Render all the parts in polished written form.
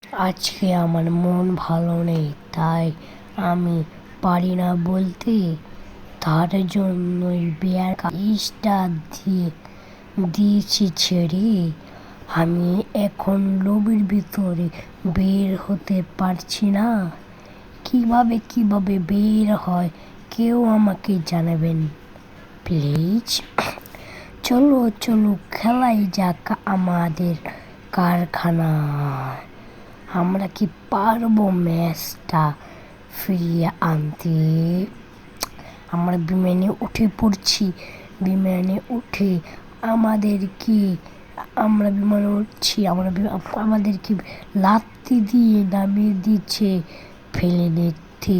আজকে আমার মন ভালো নেই, তাই আমি পারি না বলতে। তার জন্যই বেয়ার ইস্টা দিয়েছি ছেড়ে। আমি এখন লবির ভিতরে বের হতে পারছি না। কিভাবে বের হয় কেউ আমাকে জানাবেন প্লিজ। চলো খেলাই যাক আমাদের কারখানায়। আমরা কি পারবো ম্যাচটা ফিরিয়ে আনতে? আমরা বিমানে উঠে পড়ছি। বিমানে উঠে আমাদের কি আমরা বিমানে উঠছি আমাদের কি লাত্তি দিয়ে নামিয়ে দিচ্ছে, ফেলে দিচ্ছে।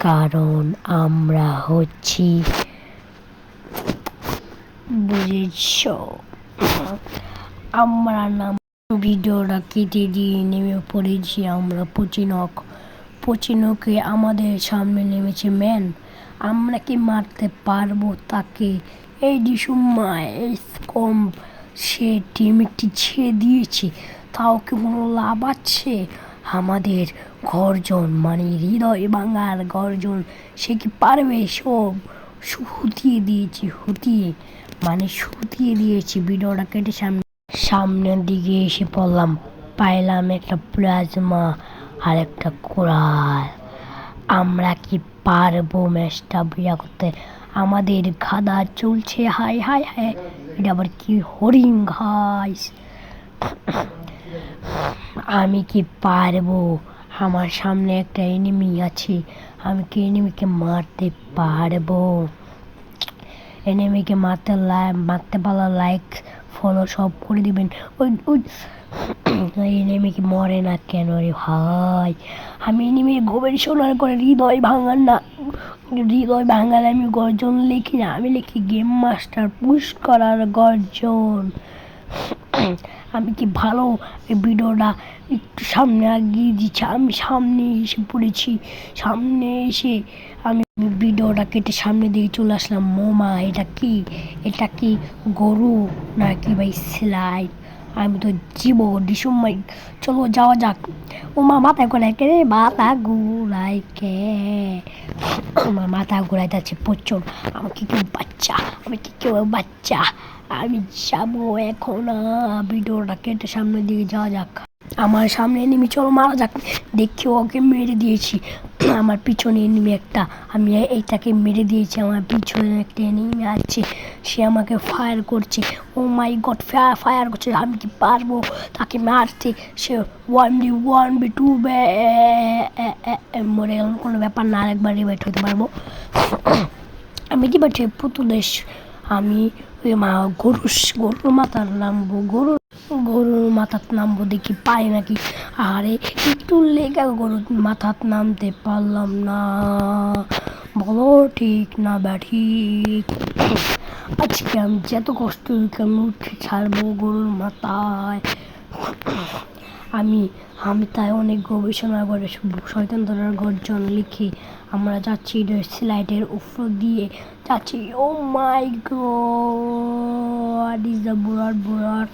কারণ আমরা হচ্ছি, বুঝেছ? আমরা নাম ভিডিওটা কেটে দিয়ে নেমে পড়েছি আমরা পচিনকে আমাদের সামনে নেমেছে ম্যান। আমরা কি মারতে পারবো তাকে? এই সময় কম সে টিমটি ছেড়ে দিয়েছে, তাও কি কোনো লাভ আছে? আমাদের গর্জন মানে হৃদয় ভাঙার গর্জন, সে কি পারবে? সব শুতিয়ে দিয়েছি। ভিডিওটা কেটে সামনের দিকে এসে পড়লাম। পাইলাম একটা প্লাজমা আর একটা কোরাল। আমরা কি পারবো ম্যাচটা বিয়া করতে? আমাদের গাদা চলছে। হাই এটা আবার কি হরিণ ঘাস? আমি কি পারবো? আমার সামনে একটা এনিমি আছে, আমি কি এনিমিকে মারতে পারবো? এনিমিকে মারতে পারলে লাইক ফলো সব করে দিবেন। ওই এনিমিকে মরে না কেন রে ভাই? আমি এনিমির গোবের সোনার করে হৃদয় ভাঙার আমি গর্জন লিখি না, আমি লিখি গেম মাস্টার পুশ করার গর্জন। আমি কি ভালো ভিডিওটা একটু সামনে এগিয়ে দিচ্ছি। আমি সামনে এসে পড়েছি। আমি ভিডিওটা কেটে সামনে দিকে চলে আসলাম। মোমা এটা কি গরু নাকি ভাই স্লাইড? আমি তো সময়। চলো যাওয়া যাক। ওমা মাথা ঘোরায় কে রে? আমার মাথা ঘোরায় যাচ্ছে প্রচুর। আমি কি কেউ বাচ্চা? আমি যাবো এখন। ভিডিওটা কেটে সামনের দিকে যাওয়া যাক। আমার সামনে এনিমি, চলো মারা যাক। দেখি ওকে মেরে দিয়েছি। আমার পিছনে এনিমি একটা, আমি এইটাকে মেরে দিয়েছি। আমার পিছনে একটা এনিমি আছে, সে আমাকে ফায়ার করছে। ও মাই গড, ফায়ার করছে। আমি কি পারবো তাকে মারতে? সে 1v2 মরে গেল, কোনো ব্যাপার না, আরেকবার রিভাইট হতে পারবো। আমি রিভাইট হয়ে পুতুলেশ আমি গরুর মাথার নামবো দেখি পাই নাকি। আরে একটু লেগা গরুর মাথার নামতে পারলাম না। বলো ঠিক না ব্যাঠিক? আজকে আমি যত কষ্ট আমি উঠে ছাড়বো গরুর মাথায়। আমি তাই অনেক গবেষণা করে শয়তান ধরার গর্জন লিখে আমরা যাচ্ছি স্লাইডের উপর দিয়ে যাচ্ছি। ও মাই গড, ইজ দ্য বুড়াট।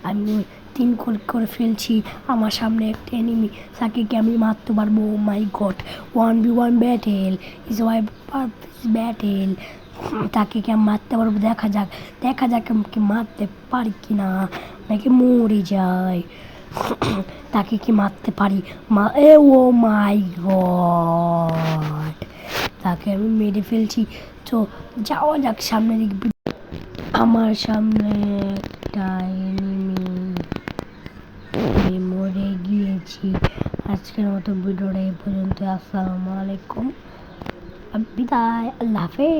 আমি 3 করে ফেলছি। আমার সামনে একটা এনিমি, তাকে কি আমি মারতে পারবো? Oh my God, 1v1 battle is why battle. তাকে কি আমি মারতে পারবো? দেখা যাক আমি কি মারতে পারি কিনা, নাকি মরে যায়। তাকে কি মারতে পারি? ও মাই গড, তাকে আমি মেরে ফেলছি। তো যাওয়া যাক সামনের দিকে। আমার সামনে একটা এনিমি, মরে গিয়েছি। আজকের মতো ভিডিওটা এই পর্যন্ত। আসসালামু আলাইকুম, বিদায়, আল্লাহ হাফেজ।